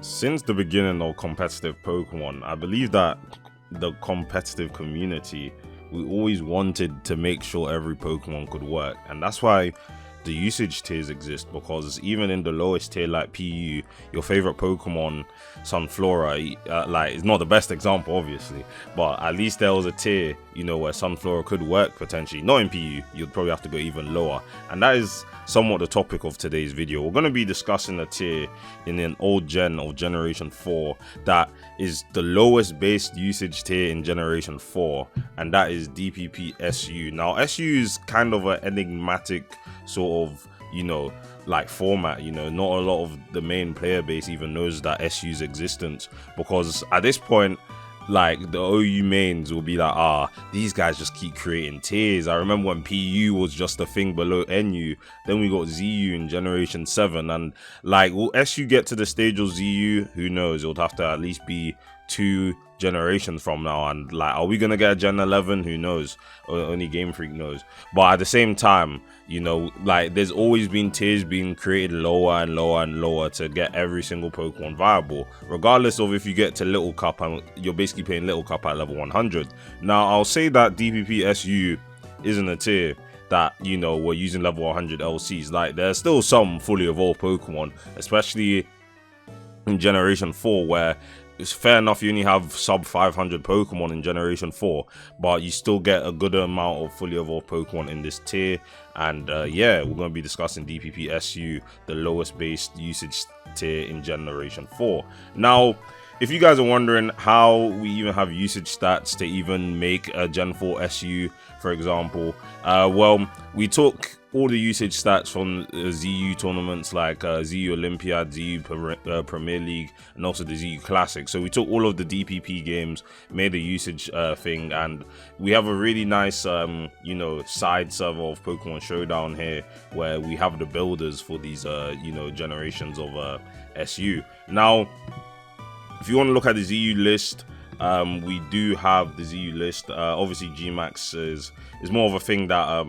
Since the beginning of competitive Pokemon, I believe that the competitive community, we always wanted to make sure every Pokemon could work, and that's why the usage tiers exist, because even in the lowest tier like PU, your favorite Pokemon, Sunflora, like, it's not the best example obviously, but at least there was a tier, you know, where Sunflora could work potentially. Not in PU, you'd probably have to go even lower, and that is somewhat the topic of today's video. We're going to be discussing a tier in an old gen of Generation 4 that is the lowest base usage tier in Generation 4, and that is DPP SU. Now, SU is kind of an enigmatic sort of, you know, like format. You know, not a lot of the main player base even knows that SU's existence, because at this point, like, the OU mains will be like, these guys just keep creating tiers. I remember when PU was just a thing below NU, then we got ZU in Generation 7, and like, will SU get to the stage of ZU? Who knows? It would have to at least be 2 generations from now, and like, are we gonna get a Gen 11? Who knows? Only Game Freak knows. But at the same time, you know, like, there's always been tiers being created lower and lower and lower to get every single Pokemon viable, regardless of if you get to Little Cup, and you're basically playing Little Cup at level 100. Now, I'll say that DPP SU isn't a tier that, you know, we're using level 100 LCs. Like, there's still some fully evolved Pokemon, especially in Generation 4, where it's fair enough you only have sub 500 Pokemon in Generation 4, but you still get a good amount of fully evolved Pokemon in this tier. And yeah, we're going to be discussing DPP SU, the lowest base usage tier in Generation 4. Now, if you guys are wondering how we even have usage stats to even make a Gen 4 SU, for example, well, we took all the usage stats from ZU tournaments like ZU Olympiad, ZU Premier League, and also the ZU Classic. So we took all of the DPP games, made a usage thing, and we have a really nice, you know, side server of Pokemon Showdown here, where we have the builders for these, you know, generations of SU. Now, if you want to look at the ZU list, we do have the ZU list. Obviously, Gmax is more of a thing that,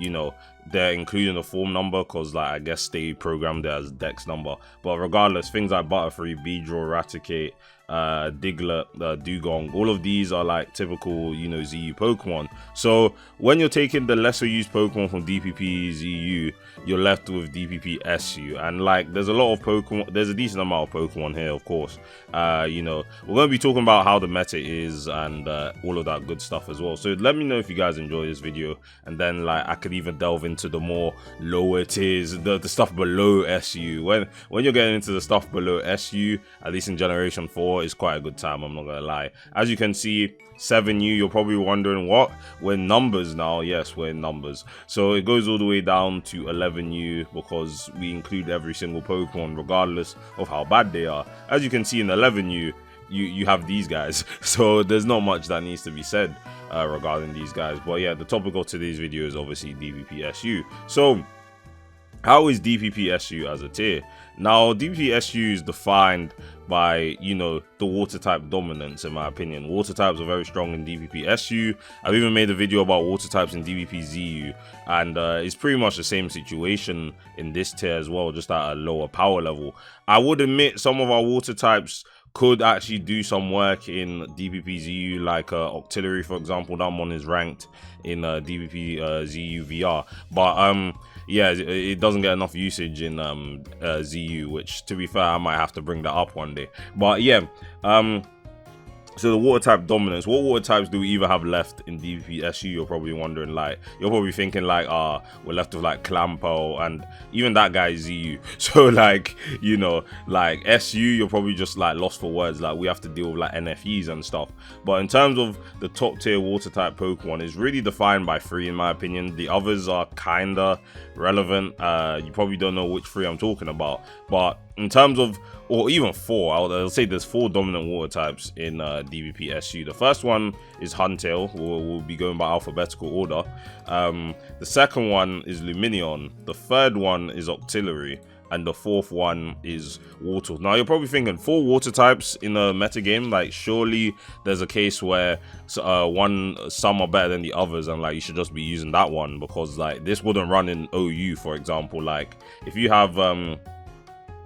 you know, they're including a form number, because, like, I guess they programmed it as Dex number. But regardless, things like Butterfree, Beedrill, Raticate, Diglett, Dugong, all of these are like typical, you know, ZU Pokemon. So when you're taking the lesser used Pokemon from DPP ZU, you're left with DPP SU, and like, there's a lot of Pokemon, there's a decent amount of Pokemon here, of course. You know, we're going to be talking about how the meta is and all of that good stuff as well. So let me know if you guys enjoy this video, and then like, I could even delve into the more lower tiers, the stuff below SU. When you're getting into the stuff below SU, at least in Generation 4, is quite a good time, I'm not gonna lie. As you can see, 7U, you're probably wondering, what? We're in numbers now. Yes, we're in numbers. So it goes all the way down to 11U, because we include every single Pokemon regardless of how bad they are. As you can see in 11U, you have these guys, so there's not much that needs to be said regarding these guys. But yeah, the topic of today's video is obviously DPP SU. So how is DPP SU as a tier? Now, DPP SU is defined by, you know, the water type dominance, in my opinion. Water types are very strong in DPP SU. I've even made a video about water types in DPP ZU, and it's pretty much the same situation in this tier as well, just at a lower power level. I would admit some of our water types could actually do some work in DPP ZU, like Octillery, for example. That one is ranked in DPP ZU VR, but yeah, it doesn't get enough usage in ZU, which, to be fair, I might have to bring that up one day. But yeah, so the water type dominance, what water types do we even have left in DPP SU? You're probably wondering, like, you're probably thinking like, we're left with like Clampo, and even that guy is ZU. So like, you know, like SU, you're probably just like lost for words. Like, we have to deal with like NFEs and stuff. But in terms of the top tier water type Pokemon, is really defined by 3, in my opinion. The others are kinda relevant. You probably don't know which 3 I'm talking about, but in terms of, or even 4, I'll say there's 4 dominant water types in DPP SU. The first one is Huntail. We'll be going by alphabetical order. The second one is Lumineon. The third one is Octillery. And the fourth one is Wartortle. Now, you're probably thinking, 4 water types in a metagame? Like, surely there's a case where some are better than the others, and like, you should just be using that one, because like, this wouldn't run in OU, for example. Like, if you have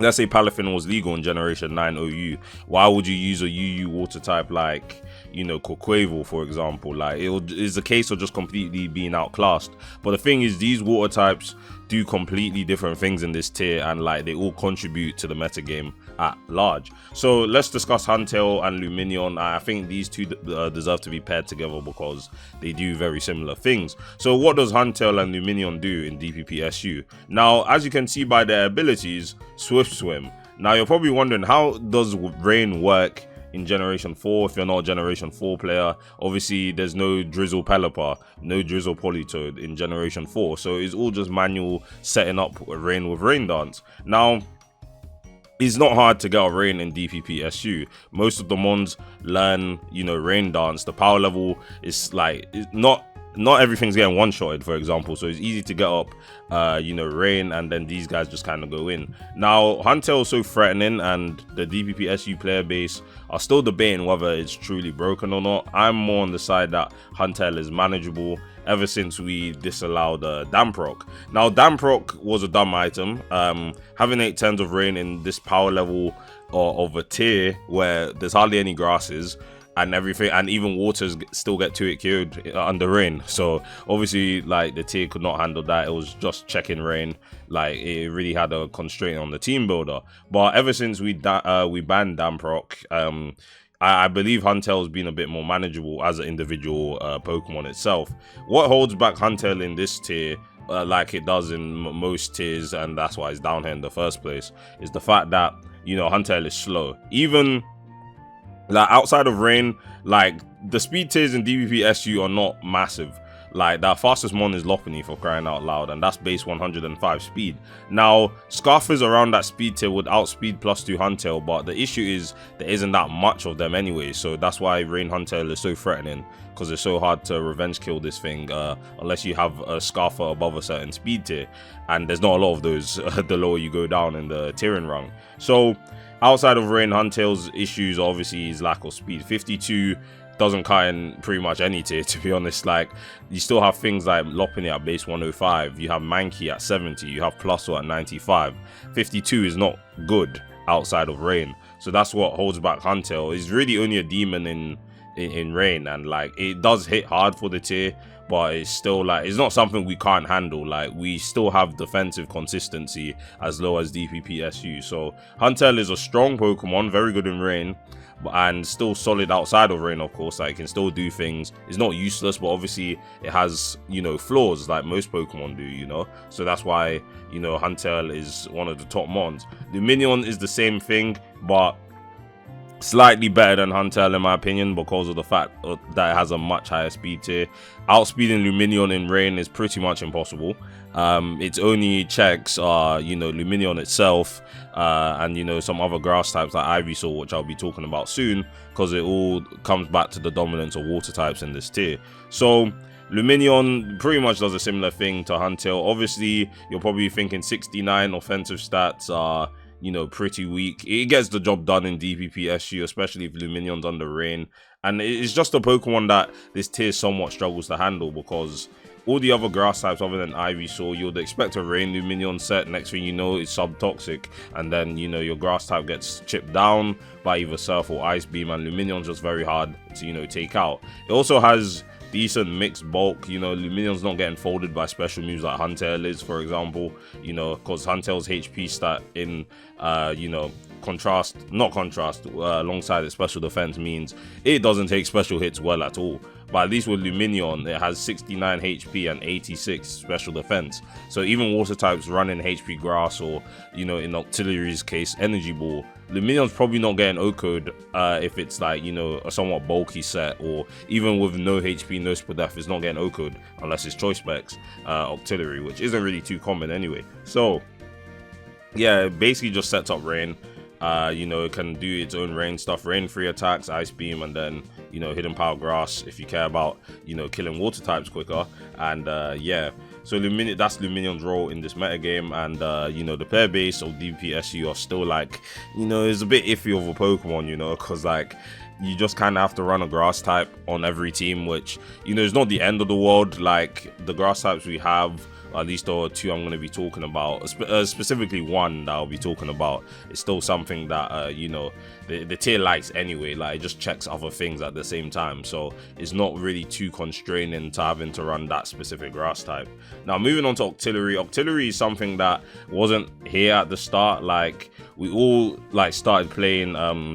let's say Palafin was legal in Generation 9 OU, why would you use a UU water type like, you know, Kokwavo, for example? Like, it's a case of just completely being outclassed. But the thing is, these water types do completely different things in this tier, and like they all contribute to the meta game at large. So let's discuss Huntail and Luminion. I think these two deserve to be paired together because they do very similar things. So what does Huntail and Luminion do in DPP SU? Now, as you can see by their abilities, Swift Swim. Now you're probably wondering, how does Rain work in Generation 4 if you're not a Generation 4 player? Obviously, there's no Drizzle Pelipper, no Drizzle Politoed in Generation 4. So it's all just manual setting up Rain with Rain Dance. Now, it's not hard to get a Rain in DPP SU. Most of the mons learn, you know, Rain Dance. The power level is like, not everything's getting one-shotted, for example, so it's easy to get up, you know, Rain, and then these guys just kind of go in. Now, Huntail is so threatening, and the DPP SU player base are still debating whether it's truly broken or not. I'm more on the side that Huntail is manageable ever since we disallowed Damp Rock. Now, Damp Rock was a dumb item. Having 8 turns of Rain in this power level of a tier where there's hardly any grasses and everything, and even waters still get 2-hit killed under Rain. So obviously, like, the tier could not handle that. It was just checking Rain. Like, it really had a constraint on the team builder. But ever since we banned Damp Rock, I believe Huntail's been a bit more manageable as an individual Pokemon itself. What holds back Huntail in this tier, like it does in most tiers, and that's why it's down here in the first place, is the fact that, you know, Huntail is slow. Even like outside of Rain, like the speed tiers in DPP SU are not massive. Like, the fastest mon is Lopunny, for crying out loud, and that's base 105 speed. Now, Scarfers around that speed tier would outspeed +2 Huntail, but the issue is there isn't that much of them anyway, so that's why Rain Huntail is so threatening, because it's so hard to revenge kill this thing unless you have a Scarfer above a certain speed tier, and there's not a lot of those the lower you go down in the tiering rung. So outside of Rain, Huntail's issues are obviously his lack of speed. 52 doesn't cut in pretty much any tier, to be honest. Like, you still have things like Lopunny at base 105, you have Mankey at 70, you have Plusle at 95. 52 is not good outside of Rain, so that's what holds back Huntail. It's really only a demon in Rain, and like, it does hit hard for the tier, but it's still like, it's not something we can't handle. Like, we still have defensive consistency as low as DPP SU. So Huntail is a strong Pokemon, very good in Rain, and still solid outside of Rain, of course. Like, it can still do things. It's not useless, but obviously it has, you know, flaws like most Pokemon do, you know. So that's why, you know, Huntail is one of the top mons. Luminion is the same thing, but slightly better than Huntail in my opinion, because of the fact that it has a much higher speed tier. Outspeeding Luminion in Rain is pretty much impossible. Its only checks are, you know, Luminion itself, and, you know, some other grass types like Ivysaur, which I'll be talking about soon, because it all comes back to the dominance of water types in this tier. So Luminion pretty much does a similar thing to Huntail. Obviously, you're probably thinking 69 offensive stats are, you know, pretty weak. It gets the job done in DPP SU, especially if Luminion's under Rain. And it's just a Pokemon that this tier somewhat struggles to handle, because all the other grass types other than Ivysaur, you'd expect a Rain Luminion set. Next thing you know, it's sub-toxic, and then, you know, your grass type gets chipped down by either Surf or Ice Beam, and Luminion's just very hard to, you know, take out. It also has decent mixed bulk. You know, Luminion's not getting folded by special moves like Huntail is, for example, you know, because Huntail's HP stat in, you know, alongside its special defense means it doesn't take special hits well at all. But at least with Luminion, it has 69 HP and 86 special defense. So even water types running HP grass, or, you know, in Octillery's case, Energy Ball, Luminion's probably not getting O-code if it's like, you know, a somewhat bulky set, or even with no HP, no Spadef, it's not getting O-code unless it's Choice Specs Octillery, which isn't really too common anyway. So yeah, it basically just sets up Rain. You know, it can do its own Rain stuff, Rain free attacks, Ice Beam, and then, you know, Hidden Power Grass if you care about, you know, killing water types quicker. And yeah, so that's Luminion's role in this metagame. And you know, the player base of DPP SU are still like, you know, it's a bit iffy of a Pokemon, you know, because like, you just kind of have to run a grass type on every team, which, you know, is not the end of the world. Like, the grass types we have at least the two I'm going to be talking about, specifically one that I'll be talking about, is still something that, you know, the tier likes anyway. Like, it just checks other things at the same time. So it's not really too constraining to having to run that specific grass type. Now, moving on to Octillery. Octillery is something that wasn't here at the start. Like, we all like started playing,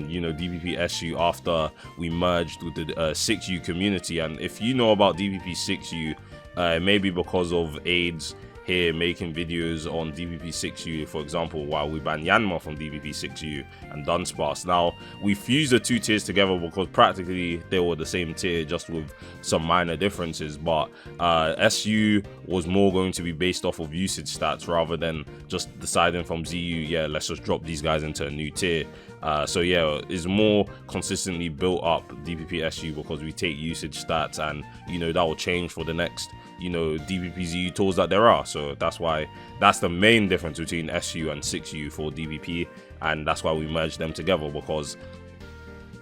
you know, DPP SU after we merged with the 6U community. And if you know about DPP 6U, maybe because of AIDS here making videos on DPP 6U, for example, while we banned Yanma from DPP 6U and Dunsparce. Now, we fused the two tiers together because practically they were the same tier, just with some minor differences. But SU was more going to be based off of usage stats rather than just deciding from ZU, yeah, let's just drop these guys into a new tier. So yeah, it's more consistently built up DPP SU because we take usage stats, and you know that will change for the next, you know, DPP ZU tours that there are. So that's why that's the main difference between SU and 6U for DPP, and that's why we merged them together, because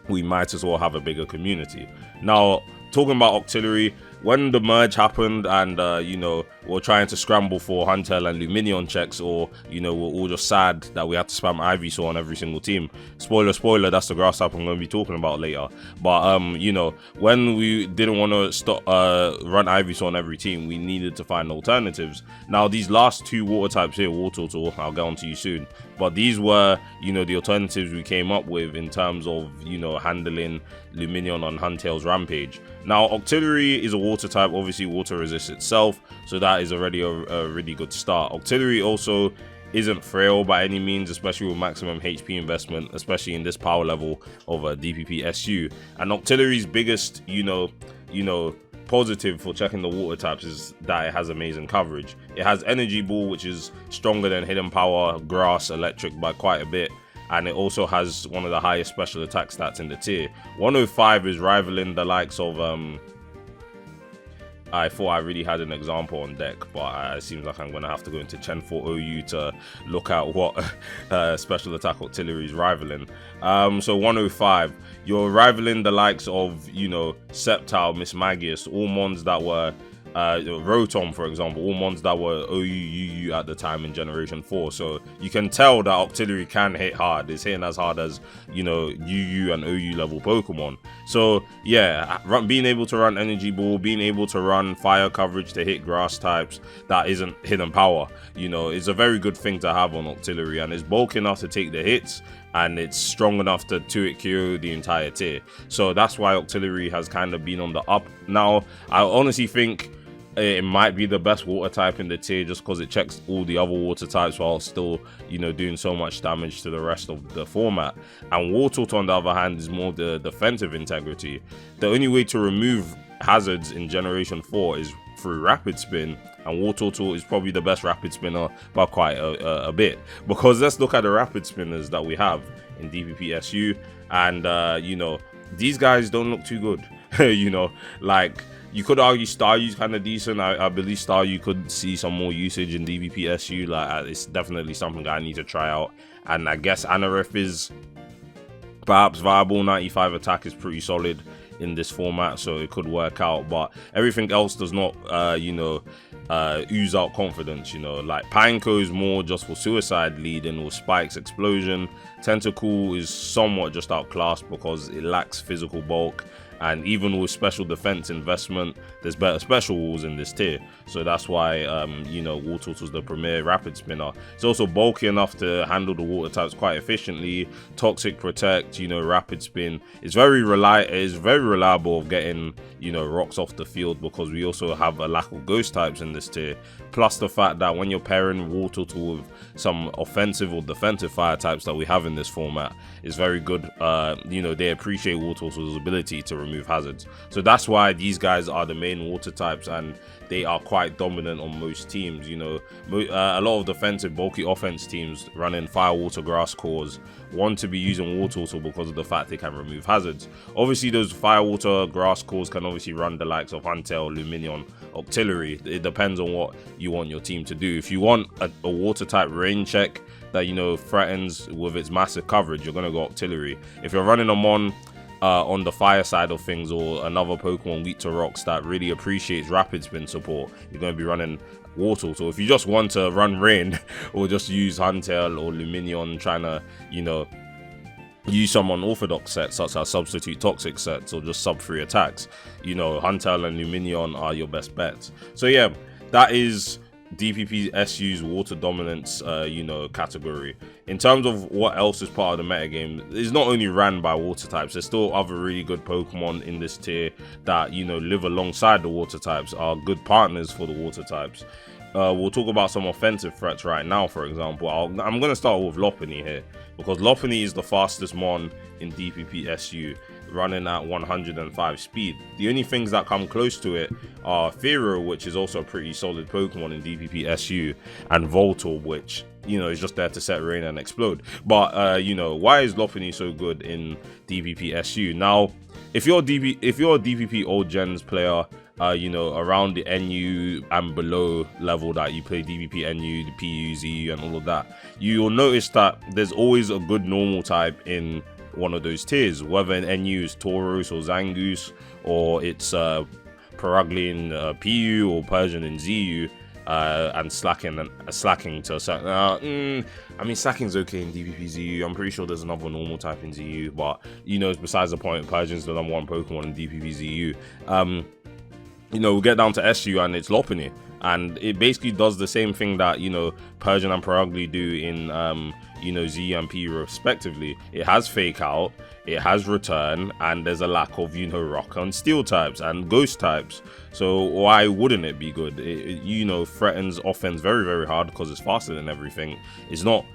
we might as well have a bigger community. Now, talking about Octillery, when the merge happened and you know, we're trying to scramble for Huntel and Luminion checks, or you know, we're all just sad that we have to spam Ivysaur on every single team. Spoiler, that's the grass type I'm going to be talking about later. But you know, when we didn't want to stop run Ivysaur on every team, we needed to find alternatives. Now, these last two water types here, Wartortle, I'll get on to you soon, but these were, you know, the alternatives we came up with in terms of, you know, handling Luminion on Huntail's Rampage. Now, Octillery is a water type, obviously water resists itself, so that is already a really good start. Octillery also isn't frail by any means, especially with maximum HP investment, especially in this power level of a DPP SU. And Octillery's biggest, you know, positive for checking the water types is that it has amazing coverage. It has Energy Ball, which is stronger than Hidden Power, Grass, Electric by quite a bit. And it also has one of the highest special attack stats in the tier. 105 is rivaling the likes of, I thought I really had an example on deck, but it seems like I'm going to have to go into Chen 4 OU to look at what special attack Octillery is rivaling. So 105, you're rivaling the likes of, you know, Sceptile, Miss Magius, all mons that were Rotom, for example, all mons that were OU, UU at the time in Generation 4. So you can tell that Octillery can hit hard. It's hitting as hard as, you know, UU and OU level Pokemon. So yeah, being able to run Energy Ball, being able to run fire coverage to hit grass types that isn't Hidden Power, you know, is a very good thing to have on Octillery, and it's bulk enough to take the hits, and it's strong enough to 2-hit KO the entire tier. So that's why Octillery has kind of been on the up. Now, I honestly think it might be the best water type in the tier, just because it checks all the other water types while still, you know, doing so much damage to the rest of the format. And Wartortle, on the other hand, is more the defensive integrity. The only way to remove hazards in Generation 4 is through Rapid Spin, and Wartortle is probably the best Rapid Spinner by quite a bit. Because let's look at the Rapid Spinners that we have in DPP SU, and you know, these guys don't look too good. You know, like, you could argue Staryu's kind of decent. I believe Staryu could see some more usage in DPP SU. Like, it's definitely something that I need to try out. And I guess Anorith is perhaps viable. 95 attack is pretty solid in this format, so it could work out. But everything else does not, you know, ooze out confidence. You know, like Pineco is more just for suicide, leading with Spike's Explosion. Tentacool is somewhat just outclassed because it lacks physical bulk. And even with special defense investment, there's better special walls in this tier. So that's why, you know, Wartortle's the premier Rapid Spinner. It's also bulky enough to handle the water types quite efficiently. Toxic Protect, you know, Rapid Spin. It's very reliable of getting, you know, rocks off the field, because we also have a lack of ghost types in this tier. Plus the fact that when you're pairing Wartortle with some offensive or defensive fire types that we have in this format, is very good. You know, they appreciate Wartortle's ability to remove hazards. So that's why these guys are the main water types, and they are quite dominant on most teams. You know, a lot of defensive bulky offense teams running fire, water, grass cores want to be using Wartortle because of the fact they can remove hazards. Obviously, those fire, water, grass cores can obviously run the likes of Huntail, Luminion, Octillery. It depends on what you want your team to do. If you want a water type rain check that, you know, threatens with its massive coverage, you're going to go Octillery. If you're running them on the fire side of things, or another Pokemon weak to rocks that really appreciates Rapid Spin support, you're going to be running Wartortle. So if you just want to run Rain or just use Huntail or Luminion, trying to, you know, use some unorthodox sets such as substitute toxic sets or just sub 3 attacks, you know, Huntail and Luminion are your best bets. So yeah, that is DPP SU's water dominance, you know, category. In terms of what else is part of the metagame, it's not only ran by water types, there's still other really good Pokemon in this tier that, you know, live alongside the water types, are good partners for the water types. We'll talk about some offensive threats right now. For example, I'm going to start with Lopunny here, because Lopunny is the fastest mon in DPP SU, running at 105 speed. The only things that come close to it are Fearow, which is also a pretty solid Pokemon in DPP SU, and Voltorb, which, you know, is just there to set rain and explode. But you know, why is Lopunny so good in DPP SU? Now, if you're a DPP old gens player, you know, around the NU and below level that you play DPP NU, the PU, ZU, and all of that, you'll notice that there's always a good normal type in one of those tiers, whether an NU is Tauros or Zangoose, or it's Perugly in PU or Persian in ZU, and slacking to a certain. I mean, slacking's okay in DPP ZU. I'm pretty sure there's another normal type in ZU, but you know, it's besides the point. Persian's the #1 Pokemon in DPP ZU. You know, we'll get down to SU and it's Lopunny, and it basically does the same thing that, you know, Persian and Perugly do in you know, Z and P respectively. It has Fake Out, it has Return, and there's a lack of, you know, Rock and Steel types and Ghost types. So why wouldn't it be good? It, you know, threatens offense very, very hard because it's faster than everything. It's not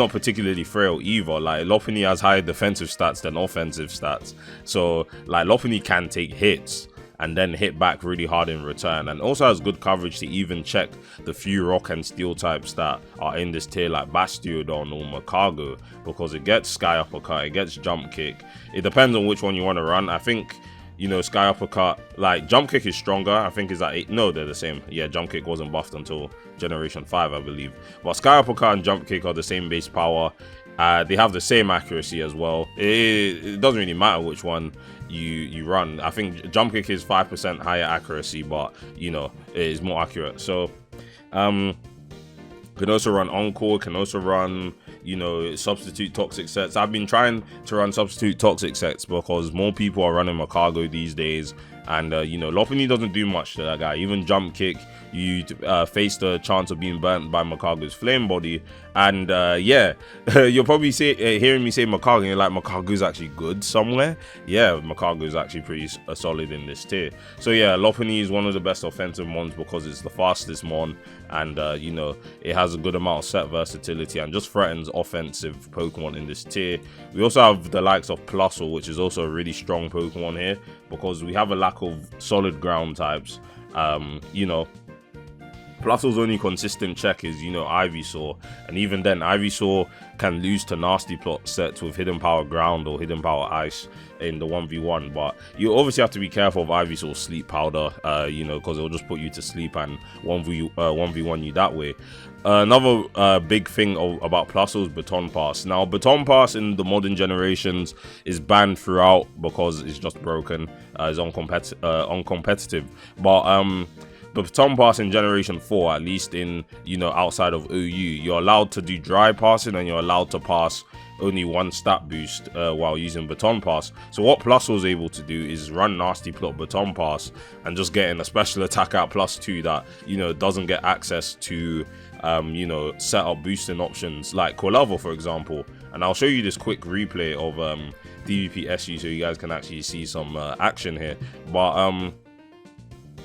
particularly frail either. Like, Lopunny has higher defensive stats than offensive stats. So like, Lopunny can take hits and then hit back really hard in return, and also has good coverage to even check the few rock and steel types that are in this tier, like Bastiodon or Makago, because it gets Sky Uppercut, it gets Jump Kick. It depends on which one you want to run. I think, you know, Sky Uppercut, like, Jump Kick is stronger. I think is at 8. No, they're the same. Yeah, Jump Kick wasn't buffed until Generation 5, I believe. But Sky Uppercut and Jump Kick are the same base power. They have the same accuracy as well. It doesn't really matter which one you run. I think Jump Kick is 5% higher accuracy, but, you know, it is more accurate. So can also run Encore, can also run, you know, substitute toxic sets. I've been trying to run substitute toxic sets because more people are running Makago these days, and you know, Lopunny doesn't do much to that guy. Even Jump Kick, you face the chance of being burnt by Makago's flame body, and yeah, you're probably hearing me say Makago, and you're like, Makago's actually good somewhere. Yeah, Makago's actually pretty solid in this tier. So yeah, Lopunny is one of the best offensive mons because it's the fastest mon, and you know, it has a good amount of set versatility and just threatens offensive Pokemon in this tier. We also have the likes of Plusle, which is also a really strong Pokemon here because we have a lack of solid ground types. You know, Plusle's only consistent check is, you know, Ivysaur, and even then Ivysaur can lose to Nasty Plot sets with Hidden Power Ground or Hidden Power Ice in the 1v1, but you obviously have to be careful of Ivysaur's Sleep Powder, you know, because it'll just put you to sleep and 1v1 you that way. Another big thing about Plusle is Baton Pass. Now, Baton Pass in the modern generations is banned throughout because it's just broken, it's uncompetitive, but Baton Pass in Generation 4, at least in, you know, outside of OU, you're allowed to do dry passing and you're allowed to pass only one stat boost while using Baton Pass. So what Plusle was able to do is run Nasty Plot Baton Pass and just getting a special attack out +2 that, you know, doesn't get access to you know, set up boosting options like Quilava, for example. And I'll show you this quick replay of DPP SU so you guys can actually see some action here. But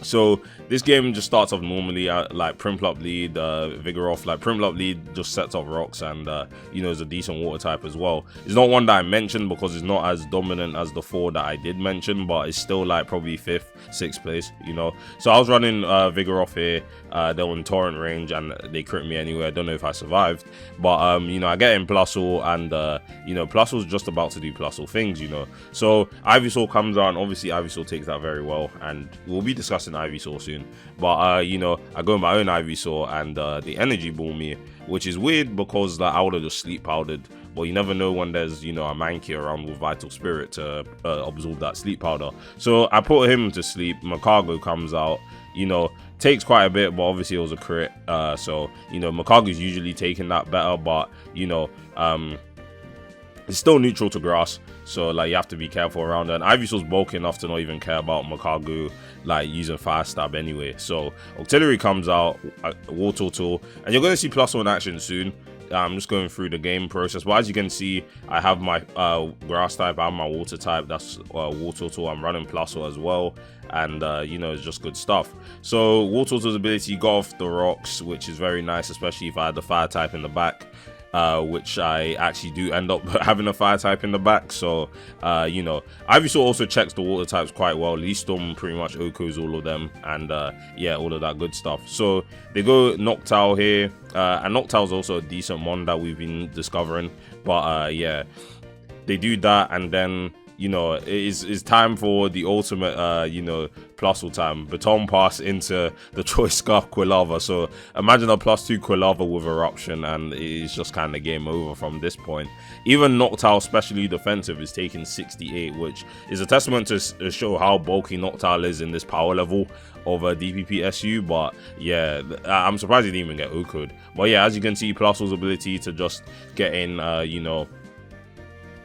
so this game just starts off normally at like Prinplup lead, Vigoroth. Like Prinplup lead just sets up rocks and you know, is a decent water type as well. It's not one that I mentioned because it's not as dominant as the 4 that I did mention, but it's still like probably 5th, 6th place, you know. So I was running Vigoroth here. They were in torrent range and they crit me anyway. I don't know if I survived, but you know, I get in Plusle and you know, Plusle's just about to do Plusle things, you know. So Ivysaur comes on. Obviously Ivysaur takes that very well, and we'll be discussing Ivysaur soon. But you know, I go my own Ivysaur and the energy ball me, which is weird because like, I would have just sleep powdered, but you never know when there's, you know, a Mankey around with Vital Spirit to absorb that sleep powder. So I put him to sleep. Makago comes out, you know, takes quite a bit, but obviously it was a crit. So, you know, Makagu's usually taking that better, but, you know, it's still neutral to grass. So, like, you have to be careful around it. And Ivysaur's bulky enough to not even care about Makagu, like, using Fire Stab anyway. So, Octillery comes out, War Turtle, and you're going to see +1 in action soon. I'm just going through the game process, but as you can see, I have my grass type, I have my water type, that's War Turtle. I'm running +1 as well, and you know, it's just good stuff. So War Turtle's ability got off the rocks, which is very nice, especially if I had the fire type in the back, which I actually do end up having a fire type in the back. So you know, Ivysaur also checks the water types quite well. Lee Storm pretty much OHKOs all of them, and yeah, all of that good stuff. So they go Noctowl here, and Noctowl's also a decent one that we've been discovering, but yeah, they do that, and then, you know, it's time for the ultimate, you know, +2 time. Baton Pass into the Choice Scarf Quilava. So imagine a +2 Quilava with Eruption, and it's just kind of game over from this point. Even Noctowl, especially defensive, is taking 68, which is a testament to show how bulky Noctowl is in this power level of DPP SU. But yeah, I'm surprised he didn't even get OHKO'd. But yeah, as you can see, +2's ability to just get in, you know,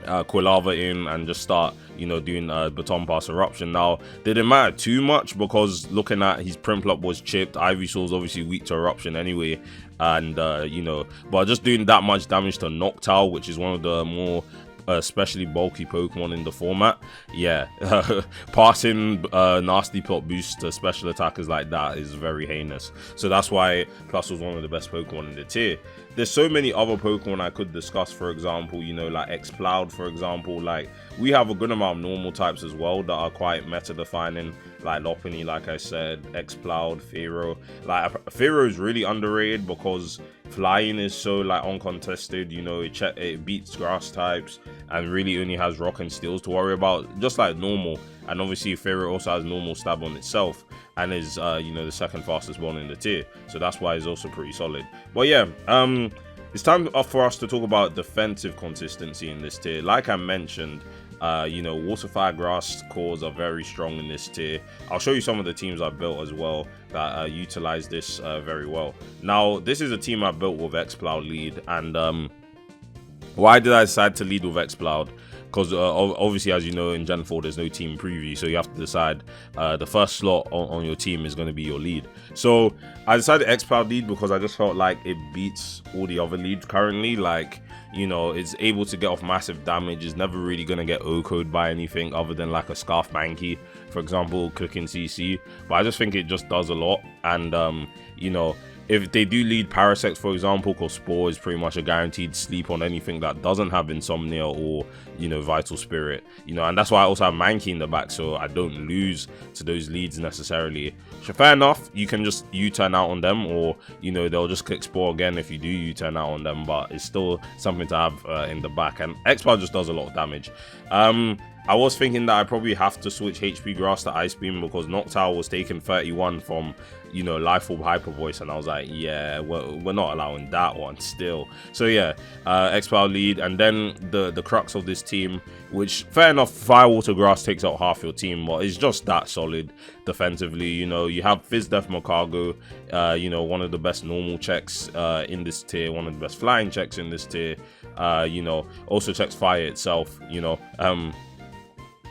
Quilava in and just start, you know, doing Baton Pass Eruption. Now, didn't matter too much because looking at his Prinplup was chipped. Ivysaur's obviously weak to Eruption anyway, and you know, but just doing that much damage to Noctowl, which is one of the more especially bulky Pokemon in the format, yeah, passing nasty plot boosts to special attackers like that is very heinous. So that's why +1 was one of the best Pokemon in the tier. There's so many other Pokemon I could discuss, for example, you know, like Exploud, for example. Like, we have a good amount of normal types as well that are quite meta defining, like Lopunny, like I said, Exploud, Fearow. Like, Fearow is really underrated because flying is so, like, uncontested, you know, it beats grass types and really only has rock and steels to worry about, just like normal. And obviously Fearow also has normal stab on itself and is you know, the second fastest one in the tier, so that's why it's also pretty solid. But yeah, it's time for us to talk about defensive consistency in this tier. Like I mentioned, you know, Water, Fire, Grass cores are very strong in this tier. I'll show you some of the teams I built as well that utilize this very well. Now, this is a team I built with Exploud lead, and why did I decide to lead with Exploud? Because obviously, as you know, in Gen 4 there's no team preview, so you have to decide the first slot on your team is going to be your lead. So I decided Exploud lead because I just felt like it beats all the other leads currently. Like, you know, it's able to get off massive damage, it's never really going to get OHKO'd by anything other than like a Scarf Mankey, for example, clicking CC. But I just think it just does a lot, and you know, if they do lead Parasect, for example, because Spore is pretty much a guaranteed sleep on anything that doesn't have Insomnia or, you know, Vital Spirit, you know, and that's why I also have Mankey in the back, so I don't lose to those leads necessarily. So fair enough, you can just U-turn out on them, or, you know, they'll just click Spore again if you do U-turn out on them, but it's still something to have in the back, and Exploud just does a lot of damage. I was thinking that I probably have to switch HP Grass to Ice Beam because Noctowl was taking 31 from, you know, Life Orb Hyper Voice, and I was like, yeah, we're not allowing that one still. So yeah, Exploud lead, and then the crux of this team, which fair enough, Fire, Water, Grass takes out half your team, but it's just that solid defensively. You know, you have Fizz Def Makago, you know, one of the best normal checks in this tier, one of the best flying checks in this tier, you know, also checks fire itself, you know.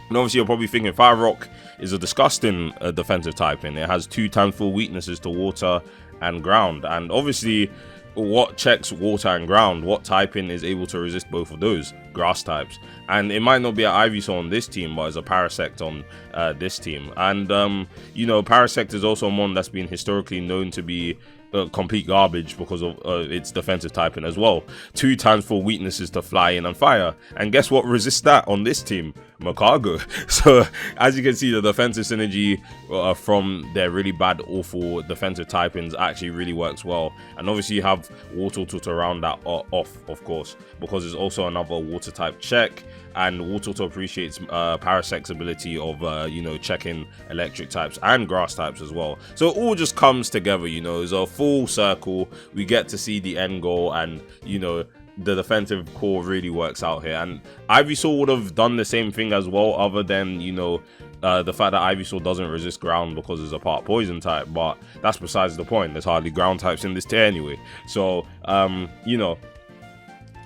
And obviously you're probably thinking Fire Rock is a disgusting defensive typing. It has 2 times full weaknesses to water and ground, and obviously what checks water and ground, what typing is able to resist both of those? Grass types. And it might not be an Ivysaur on this team, but it's a Parasect on this team. And you know, Parasect is also one that's been historically known to be complete garbage because of its defensive typing as well. 2 times full weaknesses to flying and fire, and guess what resists that on this team? Makago. So as you can see, the defensive synergy from their really bad, awful defensive typings actually really works well. And obviously you have Water to round that off, of course, because it's also another water type check, and Water appreciates Parasect's ability of you know, checking electric types and grass types as well. So it all just comes together, you know, it's a full circle. We get to see the end goal, and you know, the defensive core really works out here. And Ivysaur would have done the same thing as well, other than, you know, the fact that Ivysaur doesn't resist ground because it's a part poison type, but that's besides the point. There's hardly ground types in this tier anyway. So, you know,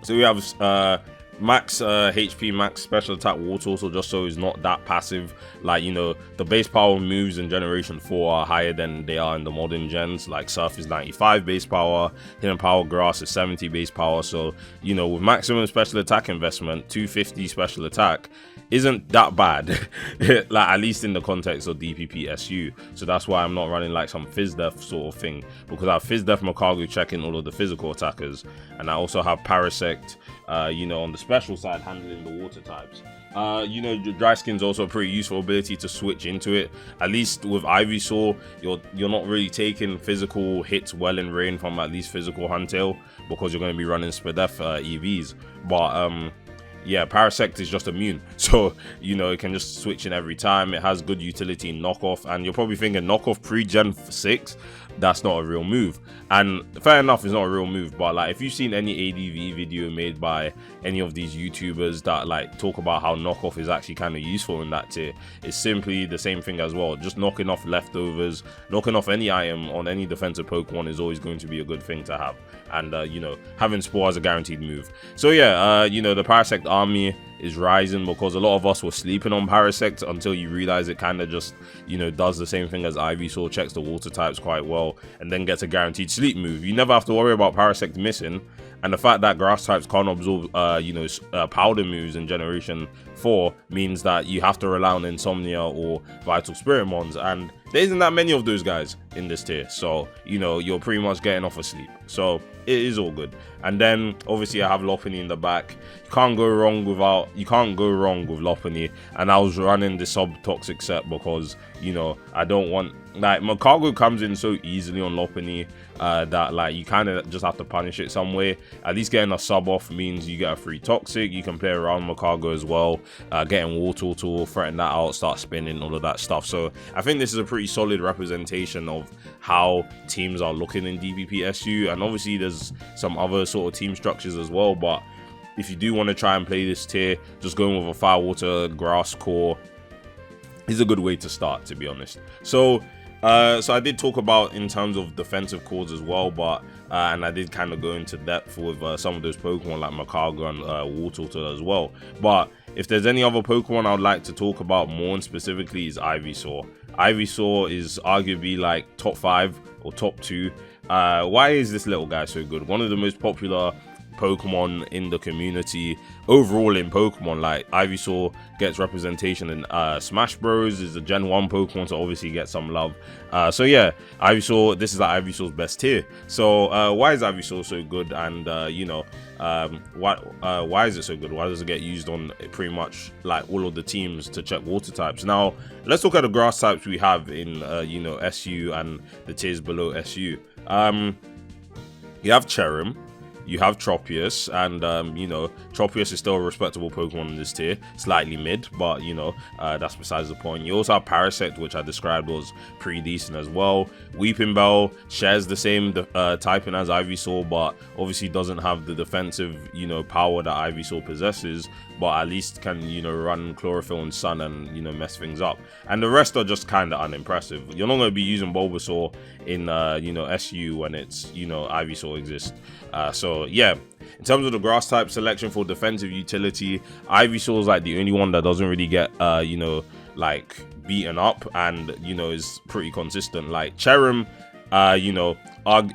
so we have max HP, max special attack water also, just so it's not that passive. Like, you know, the base power moves in generation 4 are higher than they are in the modern gens. Like Surf is 95 base power, Hidden Power Grass is 70 base power. So, you know, with maximum special attack investment, 250 special attack isn't that bad. Like, at least in the context of DPP SU. So that's why I'm not running like some Fizz Death sort of thing, because I have Fizz Death Makago checking all of the physical attackers, and I also have Parasect, you know, on the special side handling the water types. You know, Dry Skin's also a pretty useful ability to switch into it. At least with Ivysaur, you're not really taking physical hits well in rain from at least physical Huntail, because you're going to be running Spadef EVs. But yeah, Parasect is just immune, so you know, it can just switch in every time. It has good utility in knockoff, and you're probably thinking knockoff pre-gen 6, that's not a real move. And fair enough, it's not a real move, but like, if you've seen any ADV video made by any of these YouTubers that like talk about how knockoff is actually kind of useful in that tier, it's simply the same thing as well. Just knocking off leftovers, knocking off any item on any defensive Pokemon is always going to be a good thing to have. And you know, having Spore as a guaranteed move. So yeah, you know, the Parasect army is rising because a lot of us were sleeping on Parasect until you realize it kind of just, you know, does the same thing as Ivysaur, checks the water types quite well, and then gets a guaranteed sleep move. You never have to worry about Parasect missing, and the fact that grass types can't absorb you know, powder moves in generation 4 means that you have to rely on Insomnia or Vital Spirit Mons, and there isn't that many of those guys in this tier, so you know, you're pretty much getting off of sleep, so it is all good. And then obviously I have Lopunny in the back. You can't go wrong with Lopunny, and I was running the sub toxic set because, you know, I don't want, like, Makago comes in so easily on Lopunny that like you kind of just have to punish it some way. At least getting a sub off means you get a free toxic, you can play around Makago as well, getting Water Tool, threaten that out, start spinning, all of that stuff. So I think this is a pretty solid representation of how teams are looking in DPP SU, and obviously there's some other sort of team structures as well, but if you do want to try and play this tier, just going with a Fire, Water, Grass core is a good way to start, to be honest. So so I did talk about in terms of defensive cores as well, but and I did kind of go into depth with some of those Pokemon like Makago and Wartortle as well. But if there's any other Pokemon I would like to talk about more, and specifically, is Ivysaur. Ivysaur is arguably like top 5 or top 2. Why is this little guy so good? One of the most popular Pokemon in the community overall in Pokemon. Like, Ivysaur gets representation in Smash Bros, is a Gen 1 Pokemon, so obviously get some love. So yeah, Ivysaur, this is like Ivysaur's best tier. So why is Ivysaur so good? And you know, why is it so good? Why does it get used on pretty much like all of the teams to check water types? Now let's look at the grass types we have in you know, SU and the tiers below SU. You have Cherrim, you have Tropius, and you know, Tropius is still a respectable Pokemon in this tier, slightly mid, but you know, that's besides the point. You also have Parasect, which I described was pretty decent as well. Weeping Bell shares the same typing as Ivysaur, but obviously doesn't have the defensive, you know, power that Ivysaur possesses, but at least can, you know, run Chlorophyll and Sun and, you know, mess things up. And the rest are just kind of unimpressive. You're not going to be using Bulbasaur in you know, SU when it's, you know, Ivysaur exists. So yeah, in terms of the grass type selection for defensive utility, Ivysaur is like the only one that doesn't really get you know, like beaten up, and you know, is pretty consistent. Like Cherrim, you know,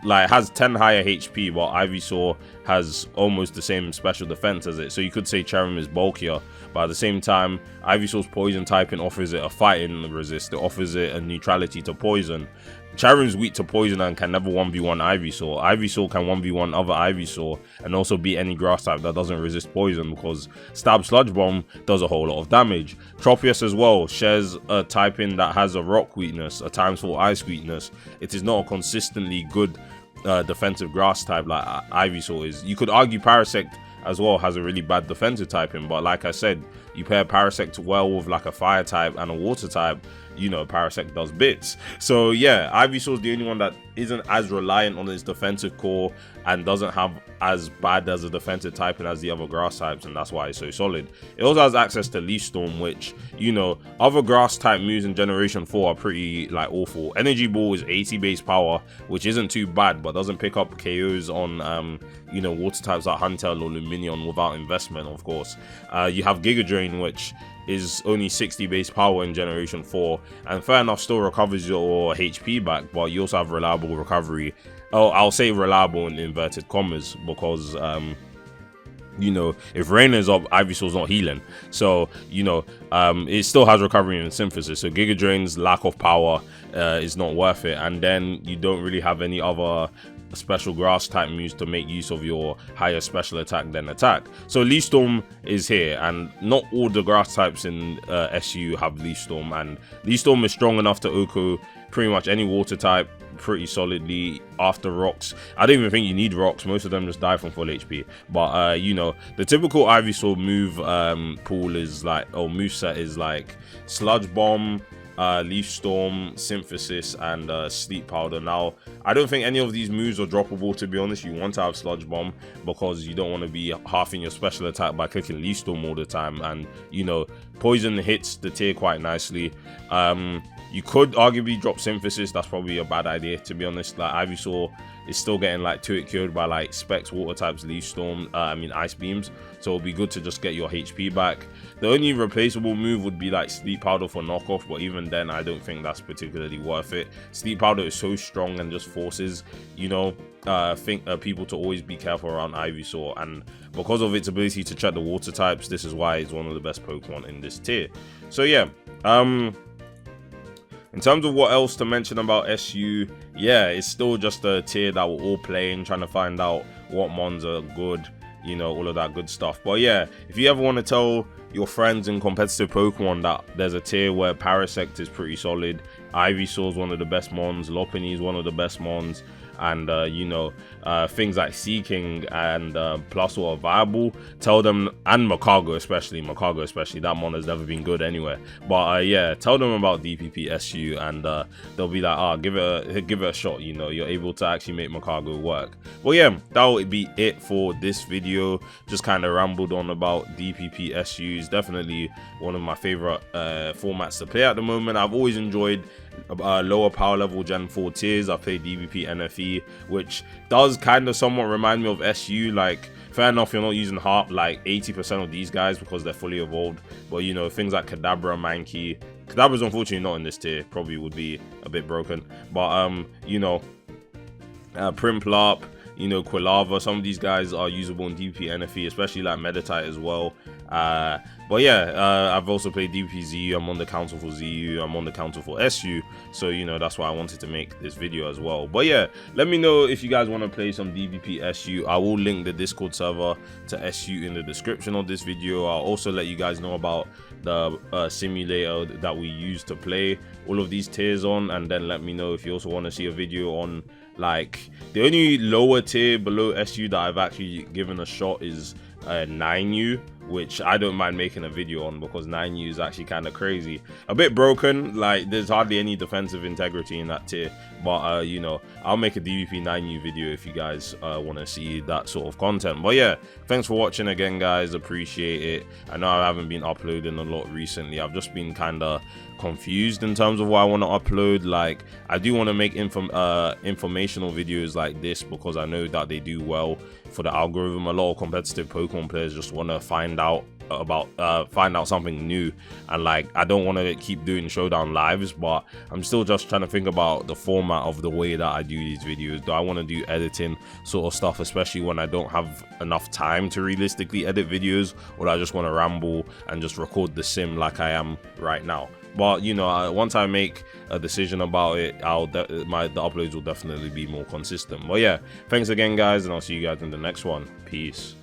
like has 10 higher HP, but Ivysaur has almost the same special defense as it, so you could say Cherrim is bulkier, but at the same time, Ivysaur's poison typing offers it a fighting resist, it offers it a neutrality to poison. Cherrim's weak to poison and can never 1v1 Ivysaur. Ivysaur can 1v1 other Ivysaur and also beat any grass type that doesn't resist poison, because Stab Sludge Bomb does a whole lot of damage. Tropius as well shares a typing that has a rock weakness, a times 4 ice weakness. It is not a consistently good defensive grass type like Ivysaur is. You could argue Parasect as well has a really bad defensive typing, but like I said, you pair Parasect well with like a fire type and a water type, you know, Parasect does bits. So yeah, Ivysaur is the only one that isn't as reliant on its defensive core and doesn't have as bad as a defensive typing as the other grass types, and that's why it's so solid. It also has access to Leaf Storm, which, you know, other grass type moves in Generation 4 are pretty like awful. Energy Ball is 80 base power, which isn't too bad, but doesn't pick up KOs on you know, water types like Huntail or Luminion without investment, of course. You have Giga Drain, which is only 60 base power in Generation 4, and fair enough, still recovers your HP back, but you also have reliable recovery. Oh, I'll say reliable in inverted commas, because you know, if Rain is up, Ivysaur's not healing. So, you know, it still has recovery and synthesis. So Giga Drain's lack of power is not worth it. And then you don't really have any other special grass type moves to make use of your higher special attack than attack. So Leaf Storm is here, and not all the grass types in SU have Leaf Storm, and Leaf Storm is strong enough to OHKO pretty much any water type pretty solidly after rocks. I don't even think you need rocks, most of them just die from full HP. But you know, the typical Ivysaur move pool is like, or move set is like Sludge Bomb, Leaf Storm, Synthesis, and Sleep Powder. Now, I don't think any of these moves are droppable, to be honest. You want to have Sludge Bomb because you don't want to be halving your special attack by clicking Leaf Storm all the time, and you know, Poison hits the tier quite nicely. You could arguably drop Synthesis. That's probably a bad idea, to be honest. Like, Ivysaur is still getting like 2-hit killed by like Specs, Water types, Leaf Storm, Ice Beams. So it'll be good to just get your HP back. The only replaceable move would be like Sleep Powder for knockoff, but even then I don't think that's particularly worth it. Sleep Powder is so strong and just forces, you know, people to always be careful around Ivysaur, and because of its ability to check the water types, this is why it's one of the best Pokemon in this tier. So yeah, in terms of what else to mention about SU, yeah, it's still just a tier that we're all playing, trying to find out what mons are good, you know, all of that good stuff. But yeah, if you ever want to tell your friends in competitive Pokemon that there's a tier where Parasect is pretty solid, Ivysaur is one of the best mons, Lopunny is one of the best mons, and you know, things like Seeking and Plusle are viable, tell them, and Makago especially, that mon has never been good anywhere. But yeah, tell them about DPP SU, and they'll be like, give it a shot. You know, you're able to actually make Makago work. Well, yeah, that would be it for this video. Just kind of rambled on about DPP SU. It's definitely one of my favorite formats to play at the moment. I've always enjoyed lower power level Gen 4 tiers. I played DPP NFE, which does kind of somewhat remind me of SU. Like, fair enough, you're not using like 80% of these guys because they're fully evolved, but you know, things like Kadabra, Mankey. Kadabra's unfortunately not in this tier, probably would be a bit broken, but you know, Primplarp, you know, Quilava, some of these guys are usable in DPP NFE, especially like Meditite as well. But yeah, I've also played DPP ZU. I'm on the council for ZU. I'm on the council for SU. So, you know, that's why I wanted to make this video as well. But yeah, let me know if you guys want to play some DPP SU. I will link the Discord server to SU in the description of this video. I'll also let you guys know about the simulator that we use to play all of these tiers on. And then let me know if you also want to see a video on, like, the only lower tier below SU that I've actually given a shot is 9U, which I don't mind making a video on because 9U is actually kind of crazy, a bit broken. Like, there's hardly any defensive integrity in that tier, but you know, I'll make a DPP 9U video if you guys want to see that sort of content. But yeah, thanks for watching again, guys. Appreciate it. I know I haven't been uploading a lot recently. I've just been kind of confused in terms of what I want to upload. Like, I do want to make informational videos like this because I know that they do well for the algorithm. A lot of competitive Pokemon players just want to find out something new, and like, I don't want to keep doing showdown lives, but I'm still just trying to think about the format of the way that I do these videos. Do I want to do editing sort of stuff, especially when I don't have enough time to realistically edit videos, or do I just want to ramble and just record the sim like I am right now? But you know, once I make a decision about it, the uploads will definitely be more consistent. But yeah, thanks again, guys, and I'll see you guys in the next one. Peace.